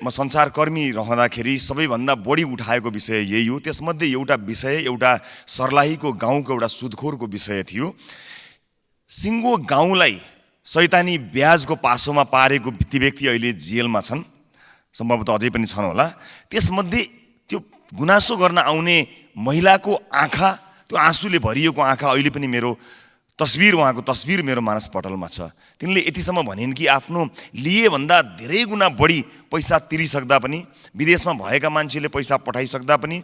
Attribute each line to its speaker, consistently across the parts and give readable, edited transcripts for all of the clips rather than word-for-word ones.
Speaker 1: म सञ्चारकर्मी रहँदाखेरि सबैभन्दा बढी उठाएको विषय यही हो। त्यसमध्ये एउटा विषय एउटा सर्लाहीको गाउँको एउटा सुदखोरको विषय थियो। सिङ्गो गाउँलाई शैतानी ब्याजको पासोमा पारेको ती व्यक्ति अहिले जेलमा छन्, सम्भवतः अझै पनि छन् होला। त्यसमध्ये त्यो गुनासो गर्न आउने महिलाको आँखा, त्यो आँसुले भरिएको आँखा अहिले पनि मेरो तस्बिर, उहाँको तस्बिर मेरो मानसपटलमा छ। तिनले यतिसम्म भनिन् कि आफ्नो लिएभन्दा धेरै गुणा बढी पैसा तिरिसक्दा पनि, विदेशमा भएका मान्छेले पैसा पठाइसक्दा पनि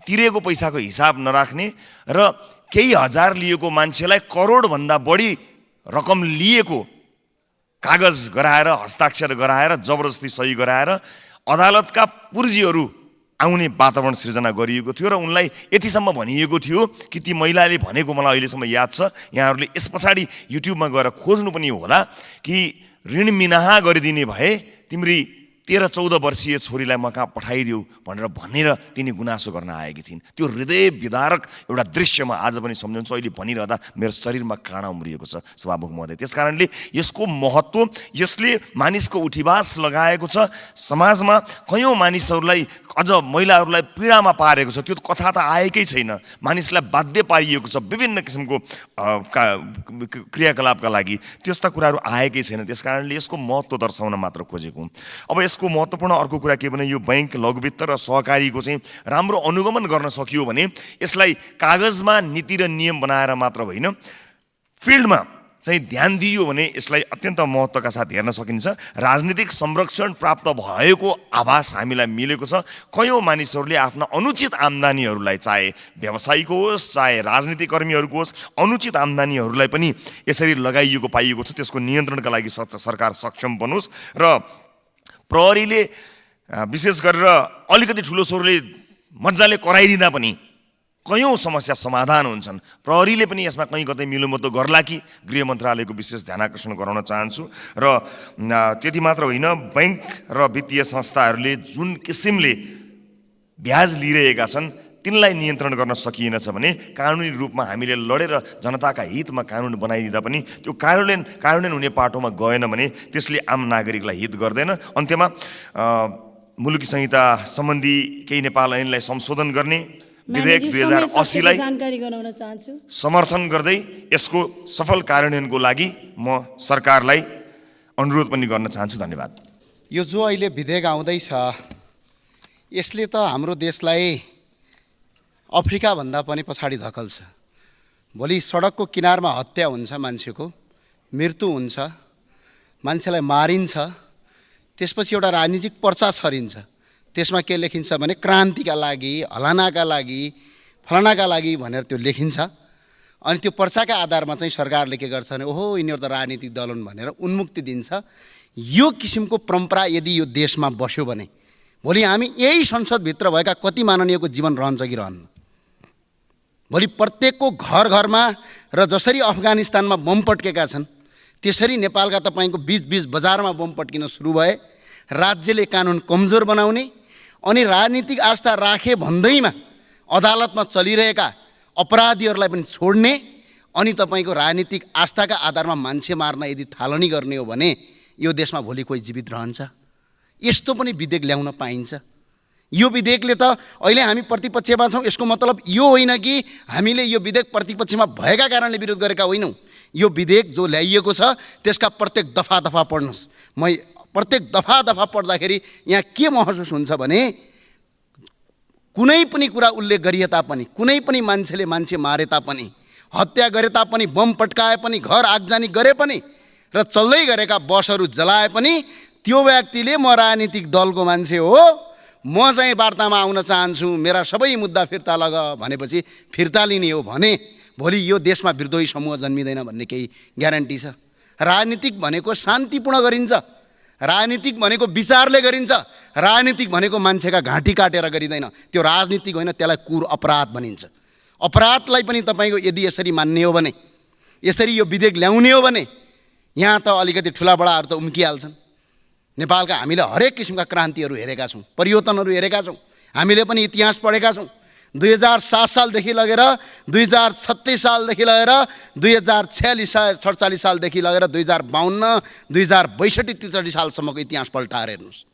Speaker 1: तिरेको पैसाको हिसाब नराख्ने र केही हजार लिएको मान्छेलाई करोडभन्दा बढी रकम लिएको कागज गराएर, हस्ताक्षर गराएर, जबरजस्ती सही गराएर अदालतका पुर्जीहरू आउने वातावरण सृजना गरिएको थियो र उनलाई यतिसम्म भनिएको थियो कि ती महिलाले भनेको मलाई अहिलेसम्म याद छ, यहाँहरूले यस पछाडि युट्युबमा गएर खोज्नु पनि होला कि ऋण मिनाहा गरिदिने भए तिम्री 13-14 वर्षीय छोरीलाई म कहाँ पठाइदिऊ भनेर तिनी गुनासो गर्न आएकी थिइन्। त्यो हृदय विदारक एउटा दृश्य म आज पनि सम्झन्छु। अहिले भनिरहँदा मेरो शरीरमा काँडा उम्रिएको छ सभामुख महोदय। त्यस कारणले यसको महत्त्व, यसले मानिसको उठिवास लगाएको छ, समाजमा कयौँ मानिसहरूलाई, अझ महिलाहरूलाई पीडामा पारेको छ। त्यो कथा त आएकै छैन, मानिसलाई बाध्य पारिएको छ विभिन्न किसिमको क्रियाकलापका लागि, त्यस्ता कुराहरू आएकै छैन। त्यस कारणले यसको महत्त्व दर्शाउन मात्र खोजेको। अब यसको महत्त्वपूर्ण अर्को कुरा के भने यो बैंक, लघुवित्त र सहकारीको चाहिँ राम्रो अनुगमन गर्न सकियो भने यसलाई कागजमा नीति र नियम बनाएर मात्र होइन, फिल्डमा चाहिँ ध्यान दिइयो भने यसलाई अत्यन्त महत्त्वका साथ हेर्न सकिन्छ। राजनीतिक संरक्षण प्राप्त भएको आभास हामीलाई मिलेको छ। कयौँ मानिसहरूले आफ्ना अनुचित आम्दानीहरूलाई, चाहे व्यवसायिक होस् चाहे राजनीतिक कर्मीहरूको होस्, अनुचित आम्दानीहरूलाई पनि यसरी लगाइएको पाइएको छ। त्यसको नियन्त्रणका लागि सरकार सक्षम बनोस् र प्रहरीले विशेष गरेर अलिकति ठुलो स्वरले मजाले कराइदिँदा पनि कयौँ समस्या समाधान हुन्छन्। प्रहरीले पनि यसमा कहीँ कतै मिलोमतो गर्ला कि गृह मन्त्रालयको विशेष ध्यान आकर्षण गराउन चाहन्छु। र त्यति मात्र होइन, बैंक र वित्तीय संस्थाहरूले जुन किसिमले ब्याज लिइरहेका छन् तिनलाई नियन्त्रण गर्न सकिएनछ भने कानुनी रूपमा हामीले लडेर जनताका हितमा कानुन बनाइदिँदा पनि त्यो कार्यान्वयन हुने पाटोमा गएन भने त्यसले आम नागरिकलाई हित गर्दैन। अन्त्यमा मुलुकी संहिता सम्बन्धी केही नेपाल ऐनलाई संशोधन गर्ने विधेयक 2080लाई
Speaker 2: जानकारी गराउन चाहन्छु।
Speaker 1: समर्थन गर्दै यसको सफल कार्यान्वयनको लागि म सरकारलाई अनुरोध पनि गर्न चाहन्छु। धन्यवाद।
Speaker 3: यो जो अहिले विधेयक आउँदैछ यसले त हाम्रो देशलाई अफ्रिकाभन्दा पनि पछाडि धकल्छ। भोलि सडकको किनारमा हत्या हुन्छ, मान्छेको मृत्यु हुन्छ, मान्छेलाई मारिन्छ, त्यसपछि एउटा राजनीतिक पर्चा छरिन्छ। त्यसमा के लेखिन्छ भने क्रान्तिका लागि, हलानाका लागि, फलानाका लागि भनेर त्यो लेखिन्छ। अनि त्यो पर्चाका आधारमा चाहिँ सरकारले के गर्छ भने ओहो यिनीहरू त राजनीतिक दल हुन् भनेर उन्मुक्ति दिन्छ। यो किसिमको परम्परा यदि यो देशमा बस्यो भने भोलि हामी यही संसदभित्र भएका कति माननीयको जीवन रहन्छ कि रहन्न। भोलि प्रत्येकको घर घरमा र जसरी अफगानिस्तानमा बम पड्केका छन् त्यसरी नेपालका तपाईँको बीच बजारमा बम पड्किन सुरु भए। राज्यले कानुन कमजोर बनाउने अनि राजनीतिक आस्था राखे भन्दैमा अदालतमा चलिरहेका अपराधीहरूलाई पनि छोड्ने अनि तपाईँको राजनीतिक आस्थाका आधारमा मान्छे मार्न यदि थालनी गर्ने हो भने यो देशमा भोलि कोही जीवित रहन्छ? यस्तो पनि विधेयक ल्याउन पाइन्छ? यो विधेयकले त अहिले हामी प्रतिपक्षमा छौँ, यसको मतलब यो होइन कि हामीले यो विधेयक प्रतिपक्षमा भएका कारणले विरोध गरेका होइनौँ। यो विधेयक जो ल्याइएको छ त्यसका प्रत्येक दफा पढ्नुहोस्। म प्रत्येक दफा पढ्दाखेरि यहाँ के महसुस हुन्छ भने कुनै पनि कुरा उल्लेख गरिए तापनि, कुनै पनि मान्छेले मान्छे मारे तापनि, हत्या गरे तापनि, बम पड्काए पनि, घर आगजनी गरे पनि र चल्दै गरेका बसहरू जलाए पनि त्यो व्यक्तिले म राजनीतिक दलको मान्छे हो, म चाहिँ वार्तामा आउन चाहन्छु, मेरा सबै मुद्दा फिर्ता लग भनेपछि फिर्ता लिने हो भने भोलि यो देशमा विद्रोही समूह जन्मिँदैन भन्ने केही ग्यारेन्टी छ? राजनीतिक भनेको शान्तिपूर्ण गरिन्छ, राजनीतिक भनेको विचारले गरिन्छ, राजनीतिक भनेको मान्छेका घाँटी काटेर गरिँदैन। त्यो राजनीतिक होइन, त्यसलाई कुर अपराध भनिन्छ। अपराधलाई पनि तपाईँको यदि यसरी मान्ने हो भने, यसरी यो विधेयक ल्याउने हो भने यहाँ त अलिकति ठुला बडाहरू त उम्किहाल्छन्। नेपालका हामीले हरेक किसिमका क्रान्तिहरू हेरेका छौँ, परिवर्तनहरू हेरेका छौँ, हामीले पनि इतिहास पढेका छौँ। 2007 सालदेखि लगेर 2036 सालदेखि लगेर 2046-47 सालदेखि लगेर 2052, 2062, 63 सालसम्मको इतिहास पल्टाएर हेर्नुहोस्।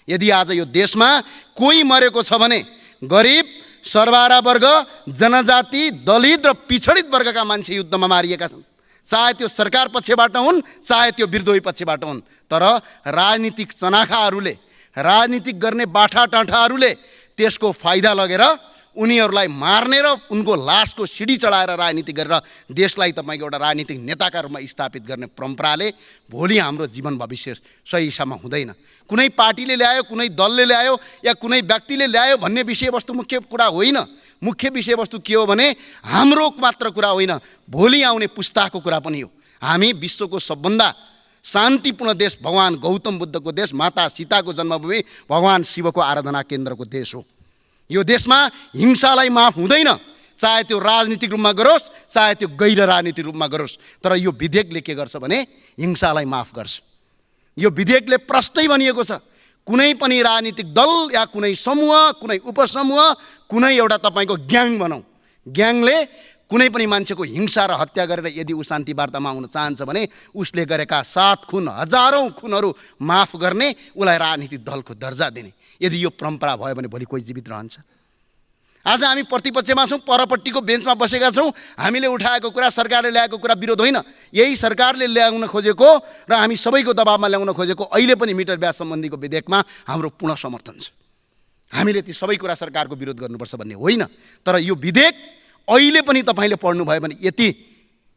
Speaker 3: यदि आज यो देशमा कोही मरेको छ भने गरिब, सर्वहारा वर्ग, जनजाति, दलित र पिछडित वर्गका मान्छे युद्धमा मारिएका छन्। चाहे त्यो सरकार पक्षबाट हुन्, चाहे त्यो विरोधी पक्षबाट हुन्। तर राजनीतिक चनाखाहरूले, राजनीतिक गर्ने बाठाटाठाहरूले त्यसको फाइदा लगेर उनीहरूलाई मार्ने र उनको लासको सिडी चढाएर राजनीति गरेर देशलाई तपाईँको एउटा राजनीतिक नेताका रूपमा स्थापित गर्ने परम्पराले भोलि हाम्रो जीवन भविष्य सही हिसाबमा हुँदैन। कुनै पार्टीले ल्यायो, कुनै दलले ल्यायो या कुनै व्यक्तिले ल्यायो भन्ने विषयवस्तु मुख्य कुरा होइन। मुख्य विषयवस्तु के हो भने हाम्रो मात्र कुरा होइन, भोलि आउने पुस्ताको कुरा पनि हो। हामी विश्वको सबभन्दा शान्तिपूर्ण देश, भगवान गौतम बुद्धको देश, माता सीताको जन्मभूमि, भगवान शिवको आराधना केन्द्रको देश हो। यो देशमा हिंसालाई माफ हुँदैन, चाहे त्यो राजनीतिक रूपमा गरोस्, चाहे त्यो गैर राजनीतिक रूपमा गरोस्। तर यो विधेयकले के गर्छ भने हिंसालाई माफ गर्छ। यो विधेयकले प्रष्टै भनिएको छ, कुनै पनि राजनीतिक दल या कुनै समूह, कुनै उपसमूह, कुनै एउटा तपाईँको ग्याङ भनौँ, ग्याङले कुनै पनि मान्छेको हिंसा र हत्या गरेर यदि ऊ शान्ति वार्तामा आउन चाहन्छ भने उसले गरेका 7 खुन, हजारौँ खुनहरू माफ गर्ने, उसलाई राजनीतिक दलको दर्जा दिने। यदि यो परम्परा भयो भने भोलि कोही जीवित रहन्छ? आज हामी प्रतिपक्षमा छौँ, परपट्टिको बेन्चमा बसेका छौँ। हामीले उठाएको कुरा, सरकारले ल्याएको कुरा विरोध होइन। यही सरकारले ल्याउन खोजेको र हामी सबैको दबावमा ल्याउन खोजेको अहिले पनि मिटर ब्याज सम्बन्धीको विधेयकमा हाम्रो पूर्ण समर्थन छ। हामीले ती सबै कुरा सरकारको विरोध गर्नुपर्छ भन्ने होइन। तर यो विधेयक अहिले पनि तपाईँले पढ्नुभयो भने यति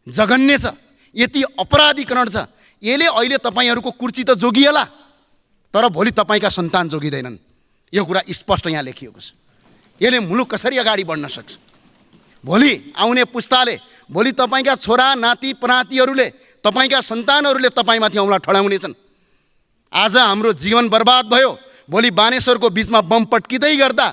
Speaker 3: जघन्य छ, यति अपराधीकरण छ। यसले अहिले तपाईँहरूको कुर्सी त जोगिएला, तर भोलि तपाईँका सन्तान जोगिँदैनन्। यो कुरा स्पष्ट यहाँ लेखिएको छ। यसले मुलुक कसरी अगाडि बढ्न सक्छ? भोलि आउने पुस्ताले, भोलि तपाईँका छोरा नाति पनातीहरूले, तपाईँका सन्तानहरूले तपाईँमाथि औँला ठडाउनेछन्। आज हाम्रो जीवन बर्बाद भयो, भोलि बानेश्वरको बिचमा बम पट्किँदै गर्दा,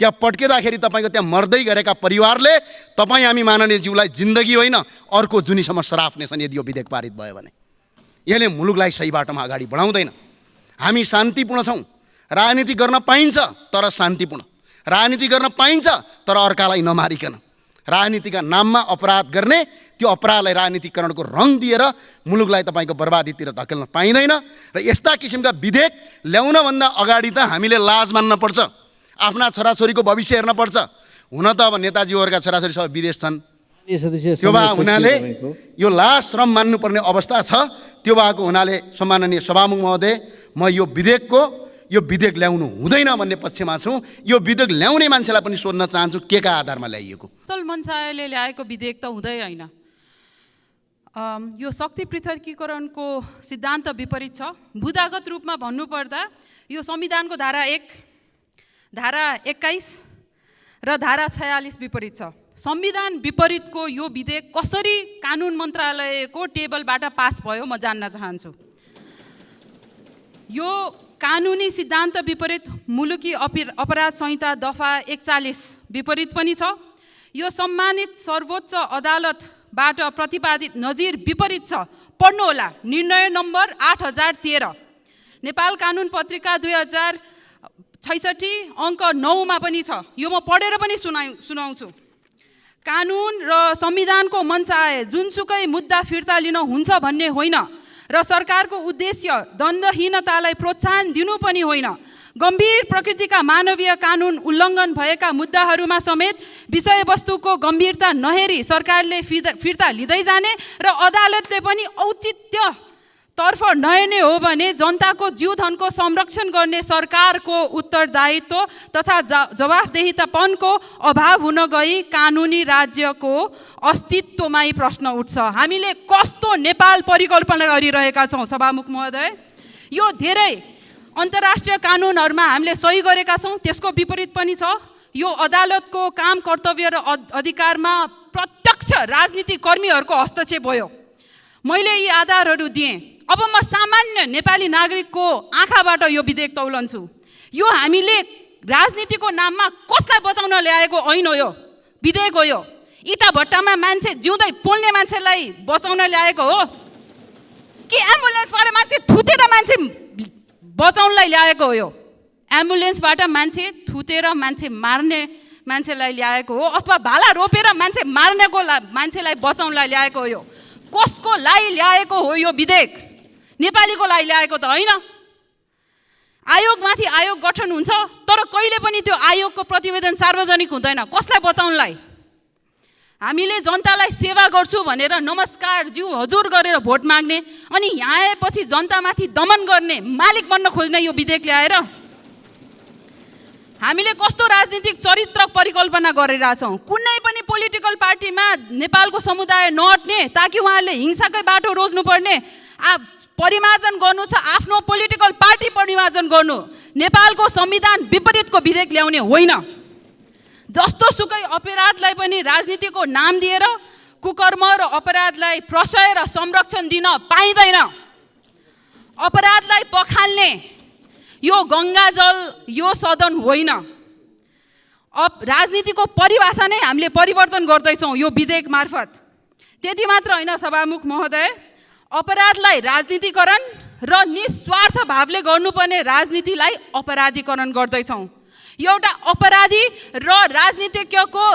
Speaker 3: त्यहाँ पट्किँदाखेरि तपाईँको त्यहाँ मर्दै गरेका परिवारले तपाईँ हामी माननीय ज्यूलाई जिन्दगी होइन अर्को जुनीसम्म सराप्नेछन् यदि यो विधेयक पारित भयो भने। यसले मुलुकलाई सही बाटोमा अगाडि बढाउँदैन। हामी शान्तिपूर्ण छौँ, राजनीति गर्न पाइन्छ तर शान्तिपूर्ण, राजनीति गर्न पाइन्छ तर अर्कालाई नमारिकन। राजनीतिका नाममा अपराध गर्ने, त्यो अपराधलाई राजनीतिकरणको रङ दिएर मुलुकलाई तपाईँको बर्बादीतिर धकेल्न पाइँदैन। र यस्ता किसिमका विधेयक ल्याउनभन्दा अगाडि त हामीले लाज मान्नुपर्छ, आफ्ना छोराछोरीको भविष्य हेर्नुपर्छ। हुन त अब नेताजीहरूका छोराछोरी सबै विदेश छन्, त्यो भए हुनाले यो लाज श्रम मान्नुपर्ने अवस्था छ। त्यो भएको हुनाले सम्माननीय सभामुख महोदय, म यो विधेयक ल्याउनु हुँदैन भन्ने पक्षमा छु। यो विधेयक ल्याउने मान्छेलाई पनि सोध्न चाहन्छु के का आधारमा ल्याइएको?
Speaker 2: असल मन्त्रालयले ल्याएको विधेयक त हुँदै होइन। यो शक्ति पृथकीकरणको सिद्धान्त विपरीत छ। बुदागत रूपमा भन्नुपर्दा यो संविधानको धारा 1, धारा 21 र धारा 46 विपरीत छ। संविधान विपरीतको यो विधेयक कसरी कानुन मन्त्रालयको टेबलबाट पास भयो म जान्न चाहन्छु। यो कानुनी सिद्धान्त विपरीत मुलुकी अपराध संहिता दफा 41 विपरीत पनि छ। यो सम्मानित सर्वोच्च अदालतबाट प्रतिपादित नजिर विपरीत छ। पढ्नुहोला, निर्णय नम्बर 8013 नेपाल कानुन पत्रिका 2066 अङ्क 9 मा पनि छ। यो म पढेर पनि सुनाउँछु। कानुन र संविधानको मन्चाए जुनसुकै मुद्दा फिर्ता लिन हुन्छ भन्ने होइन र सरकारको उद्देश्य दण्डहीनतालाई प्रोत्साहन दिनु पनि होइन। गम्भीर प्रकृतिका मानवीय कानुन उल्लङ्घन भएका मुद्दाहरूमा समेत विषयवस्तुको गम्भीरता नहेरी सरकारले फिर्ता लिँदै जाने र अदालतले पनि औचित्य तर्फ नहेर्ने हो भने जनताको जीवधनको संरक्षण गर्ने सरकारको उत्तरदायित्व तथा जवाफदेहितापनको अभाव हुन गई कानुनी राज्यको अस्तित्वमै प्रश्न उठ्छ। हामीले कस्तो नेपाल परिकल्पना गरिरहेका छौँ सभामुख महोदय? यो धेरै अन्तर्राष्ट्रिय कानुनहरूमा हामीले सही गरेका छौँ, त्यसको विपरीत पनि छ। यो अदालतको काम, कर्तव्य र अधिकारमा प्रत्यक्ष राजनीतिक कर्मीहरूको हस्तक्षेप भयो। मैले यी आधारहरू दिएँ। अब म सामान्य नेपाली नागरिकको आँखाबाट यो विधेयक तौलन्छु। यो हामीले राजनीतिको नाममा कसलाई बचाउन ल्याएको ऐन हो? यो विधेयक हो। यो इटा भट्टामा मान्छे जिउँदै पोल्ने मान्छेलाई बचाउन ल्याएको हो कि एम्बुलेन्सबाट मान्छे थुतेर मान्छे बचाउनलाई ल्याएको हो? यो एम्बुलेन्सबाट मान्छे थुतेर मान्छे मार्ने मान्छेलाई ल्याएको हो अथवा भाला रोपेर मान्छे मार्नेको मान्छेलाई बचाउनलाई ल्याएको हो? यो कसको लागि ल्याएको हो यो विधेयक? नेपालीको लागि ल्याएको त होइन। आयोगमाथि आयोग गठन हुन्छ, तर कहिले पनि त्यो आयोगको प्रतिवेदन सार्वजनिक हुँदैन। कसलाई बचाउनलाई? हामीले जनतालाई सेवा गर्छु भनेर नमस्कार ज्यू हजुर गरेर भोट माग्ने अनि यहाँ आएपछि जनतामाथि दमन गर्ने मालिक बन्न खोज्ने यो विधेयक ल्याएर हामीले कस्तो राजनीतिक चरित्र परिकल्पना गरिरहेछौँ? कुनै पनि पोलिटिकल पार्टीमा नेपालको समुदाय नअट्ने ताकि उहाँहरूले हिंसाकै बाटो रोज्नुपर्ने, परिमार्जन गर्नु छ, आफ्नो पोलिटिकल पार्टी परिमार्जन गर्नु, नेपालको संविधान विपरीतको विधेयक ल्याउने होइन। जस्तो सुकै अपराधलाई पनि राजनीतिको नाम दिएर कुकर्म र अपराधलाई प्रशय र संरक्षण दिन पाइँदैन। अपराधलाई पखाल्ने यो गङ्गाजल यो सदन होइन। राजनीतिको परिभाषा नै हामीले परिवर्तन गर्दैछौँ यो विधेयक मार्फत। त्यति मात्र होइन सभामुख महोदय, अपराधलाई राजनीतिकरण र निस्वार्थ भावले गर्नुपर्ने राजनीतिलाई अपराधीकरण गर्दैछौँ। एउटा अपराधी र राजनीतिज्ञको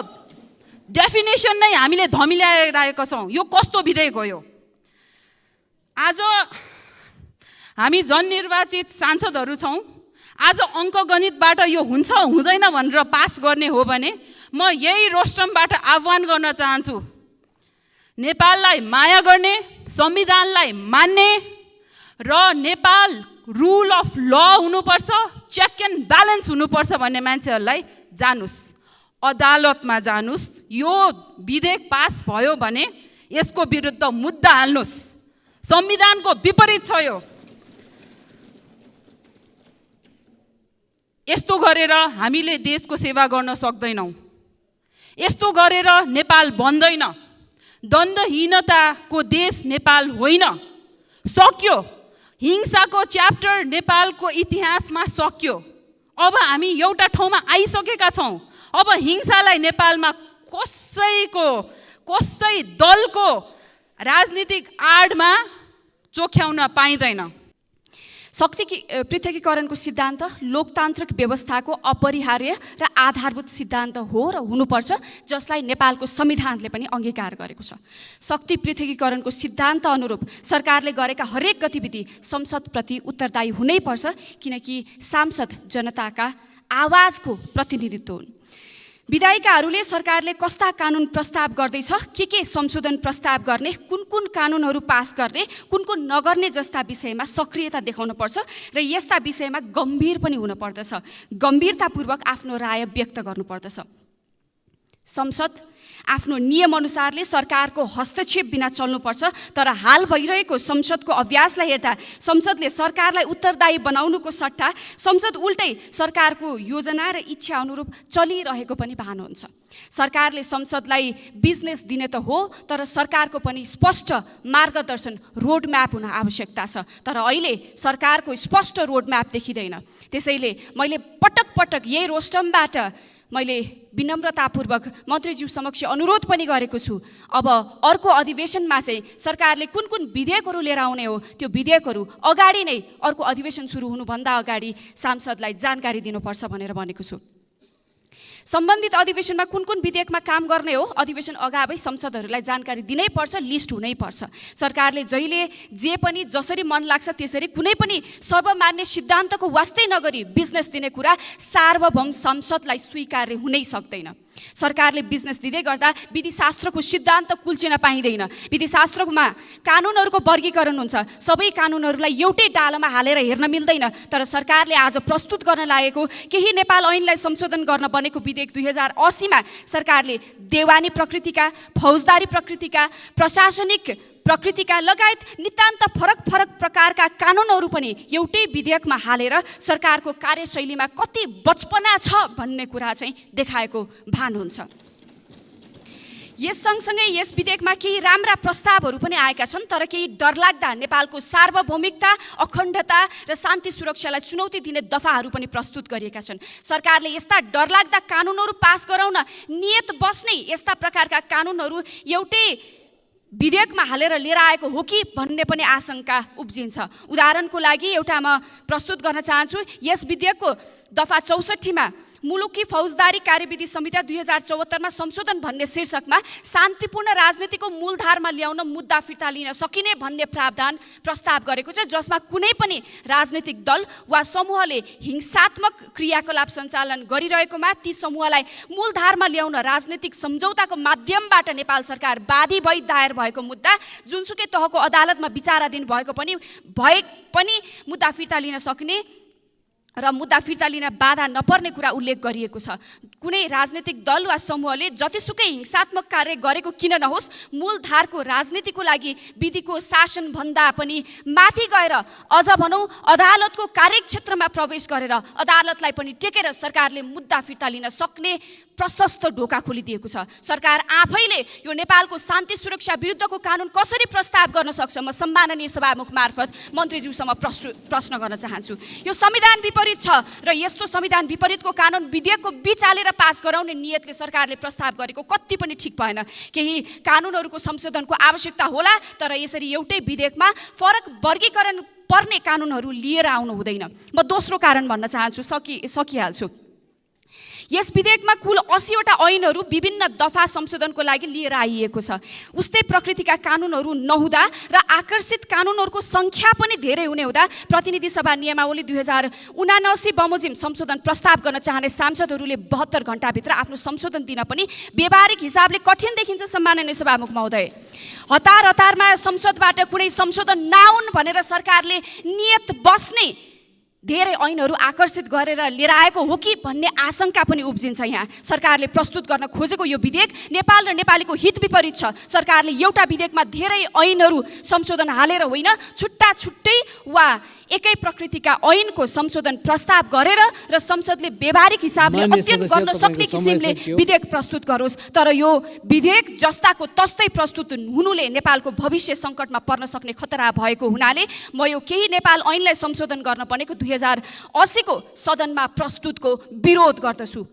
Speaker 2: डेफिनेसन नै हामीले धमिल्याइरहेका छौँ। यो कस्तो विधेयक हो यो? आज हामी जननिर्वाचित सांसदहरू छौँ। आज अङ्कगणितबाट यो हुन्छ हुँदैन भनेर पास गर्ने हो भने म यही रोस्टमबाट आह्वान गर्न चाहन्छु, नेपाललाई माया गर्ने, संविधानलाई मान्ने र नेपाल रुल अफ ल हुनुपर्छ, चेक एन्ड ब्यालेन्स हुनुपर्छ भन्ने मान्छेहरूलाई जानुस्, अदालतमा जानुस्। यो विधेयक पास भयो भने यसको विरुद्ध मुद्दा हाल्नुस्। संविधानको विपरीत छ यो। यस्तो गरेर हामीले देशको सेवा गर्न सक्दैनौँ। यस्तो गरेर नेपाल बन्दैन। दण्डहीनताको देश नेपाल होइन। सक्यो। हिंसाको च्याप्टर नेपालको इतिहासमा सक्यो। अब हामी एउटा ठाउँमा आइसकेका छौँ। अब हिंसालाई नेपालमा कसै दलको राजनीतिक आडमा चोख्याउन पाइँदैन।
Speaker 4: शक्ति पृथकीकरणको सिद्धान्त लोकतान्त्रिक व्यवस्थाको अपरिहार्य र आधारभूत सिद्धान्त हो र हुनुपर्छ, जसलाई नेपालको संविधानले पनि अङ्गीकार गरेको छ। शक्ति पृथकीकरणको सिद्धान्त अनुरूप सरकारले गरेका हरेक गतिविधि संसदप्रति उत्तरदायी हुनैपर्छ, किनकि सांसद जनताका आवाजको प्रतिनिधित्व हुन्। विधायिकाहरूले सरकारले कस्ता कानुन प्रस्ताव गर्दैछ, के संशोधन प्रस्ताव गर्ने, कुन कानुनहरू पास गर्ने, कुन नगर्ने जस्ता विषयमा सक्रियता देखाउनुपर्छ र यस्ता विषयमा गम्भीर पनि हुनुपर्दछ। गम्भीरतापूर्वक आफ्नो राय व्यक्त गर्नुपर्दछ। संसद आफ्नो नियमअनुसारले सरकारको हस्तक्षेप बिना चल्नुपर्छ, तर हाल भइरहेको संसदको अभ्यासलाई हेर्दा संसदले सरकारलाई उत्तरदायी बनाउनुको सट्टा संसद उल्टै सरकारको योजना र इच्छा अनुरूप चलिरहेको पनि भानुहुन्छ। सरकारले संसदलाई बिजनेस दिने त हो, तर सरकारको पनि स्पष्ट मार्गदर्शन रोडम्याप हुन आवश्यकता छ। तर अहिले सरकारको स्पष्ट रोडम्याप देखिँदैन। त्यसैले मैले पटक यही रोस्टमबाट मैले विनम्रतापूर्वक मन्त्रीज्यू समक्ष अनुरोध पनि गरेको छु, अब अर्को अधिवेशनमा चाहिँ सरकारले कुन विधेयकहरू लिएर आउने हो, त्यो विधेयकहरू अगाडि नै अर्को अधिवेशन सुरु हुनुभन्दा अगाडि सांसदलाई जानकारी दिनुपर्छ भनेर भनेको छु। सम्बन्धित अधिवेशनमा कुन विधेयकमा काम गर्ने हो, अधिवेशन अगावै संसदहरूलाई जानकारी दिनै पर्छ, लिस्ट हुनै पर्छ। सरकारले जहिले जे पनि जसरी मन लाग्छ त्यसरी कुनै पनि सर्वमान्य सिद्धान्तको वास्तै नगरी बिजनेस दिने कुरा सार्वभौम संसदलाई स्वीकार्य हुनै सक्दैन। सरकारले बिजनेस दिँदै गर्दा विधिशास्त्रको सिद्धान्त कुल्चिन पाइँदैन। विधिशास्त्रमा कानुनहरूको वर्गीकरण हुन्छ। सबै कानुनहरूलाई एउटै डालोमा हालेर हेर्न मिल्दैन। तर सरकारले आज प्रस्तुत गर्न लागेको केही नेपाल ऐनलाई संशोधन गर्न बनेको विधेयक 2080मा सरकारले देवानी प्रकृतिका, फौजदारी प्रकृतिका, प्रशासनिक प्रकृतिका लगायत नितान्त फरक प्रकारका कानुनहरू पनि एउटै विधेयकमा हालेर सरकारको कार्यशैलीमा कति बचपना छ भन्ने कुरा चाहिँ देखाएको भान हुन्छ। यस सँगसँगै यस विधेयकमा केही राम्रा प्रस्तावहरू पनि आएका छन्, तर केही डरलाग्दा नेपालको सार्वभौमिकता, अखण्डता र शान्ति सुरक्षालाई चुनौती दिने दफाहरू पनि प्रस्तुत गरिएका छन्। सरकारले यस्ता डरलाग्दा कानुनहरू पास गराउन नियत बस्नै यस्ता प्रकारका कानुनहरू एउटै विधेयकमा हालेर लिएर आएको हो कि भन्ने पनि आशंका उब्जिन्छ। उदाहरणको लागि एउटा म प्रस्तुत गर्न चाहन्छु। यस विधेयकको दफा 64मा मुलुकी फौजदारी कार्यविधि संहिता 2074 संशोधन भन्ने शीर्षकमा शान्तिपूर्ण राजनीतिको मूलधारमा ल्याउन मुद्दा फिर्ता लिन सकिने भन्ने प्रावधान प्रस्ताव गरेको छ, जसमा कुनै पनि राजनीतिक दल वा समूहले हिंसात्मक क्रियाकलाप सञ्चालन गरिरहेकोमा ती समूहलाई मूलधारमा ल्याउन राजनीतिक सम्झौताको माध्यमबाट नेपाल सरकार बाधी भई दायर भएको मुद्दा जुनसुकै तहको अदालतमा विचाराधीन भएको पनि मुद्दा फिर्ता लिन सक्ने र मुद्दा फिर्ता लिन बाधा नपर्ने कुरा उल्लेख गरिएको छ। कुनै राजनीतिक दल वा समूहले जतिसुकै हिंसात्मक कार्य गरेको किन नहोस्, मूलधारको राजनीतिको लागि विधिको शासनभन्दा पनि माथि गएर अझ भनौँ अदालतको कार्यक्षेत्रमा प्रवेश गरेर अदालतलाई पनि टेकेर सरकारले मुद्दा फिर्ता लिन सक्ने प्रशस्त ढोका खोलिदिएको छ। सरकार आफैले यो नेपालको शान्ति सुरक्षा विरुद्धको कानुन कसरी प्रस्ताव गर्न सक्छ, म सम्माननीय सभामुख मार्फत मन्त्रीज्यूसँग प्रश्न गर्न चाहन्छु। यो संविधान विपरीत छ र यस्तो संविधान विपरीतको कानुन विधेयकको बिचालेर पास गराउने नियतले सरकारले प्रस्ताव गरेको कति पनि ठिक भएन। केही कानुनहरूको संशोधनको आवश्यकता होला, तर यसरी एउटै विधेयकमा फरक वर्गीकरण पर्ने कानुनहरू लिएर आउनु हुँदैन। म दोस्रो कारण भन्न चाहन्छु, सकिहाल्छु। यस विधेयकमा कुल 80 वटा ऐनहरू विभिन्न दफा संशोधनको लागि लिएर आइएको छ। उस्तै प्रकृतिका कानुनहरू नहुँदा र आकर्षित कानुनहरूको सङ्ख्या पनि धेरै हुने हुँदा प्रतिनिधि सभा नियमावली 2079 बमोजिम संशोधन प्रस्ताव गर्न चाहने सांसदहरूले 72 घण्टाभित्र आफ्नो संशोधन दिन पनि व्यवहारिक हिसाबले कठिन देखिन्छ। सम्माननीय सभामुख महोदय, हतारमा संसदबाट कुनै संशोधन नआउन् भनेर सरकारले नियत बस्ने धेरै ऐनहरू आकर्षित गरेर लिएर आएको हो कि भन्ने आशंका पनि उब्जिन्छ। यहाँ सरकारले प्रस्तुत गर्न खोजेको यो विधेयक नेपाल र नेपालीको हित विपरीत छ। सरकारले एउटा विधेयकमा धेरै ऐनहरू संशोधन हालेर होइन, छुट्टै वा एकै प्रकृतिका ऐनको संशोधन प्रस्ताव गरेर र संसदले व्यवहारिक हिसाबले अध्ययन गर्न सक्ने किसिमले विधेयक प्रस्तुत गरोस्। तर यो विधेयक जस्ताको तस्तै प्रस्तुत हुनुले नेपालको भविष्य सङ्कटमा पर्न सक्ने खतरा भएको हुनाले म यो केही नेपाल ऐनलाई संशोधन गर्न बनेको 2080 को सदनमा प्रस्तुतको विरोध गर्दछु।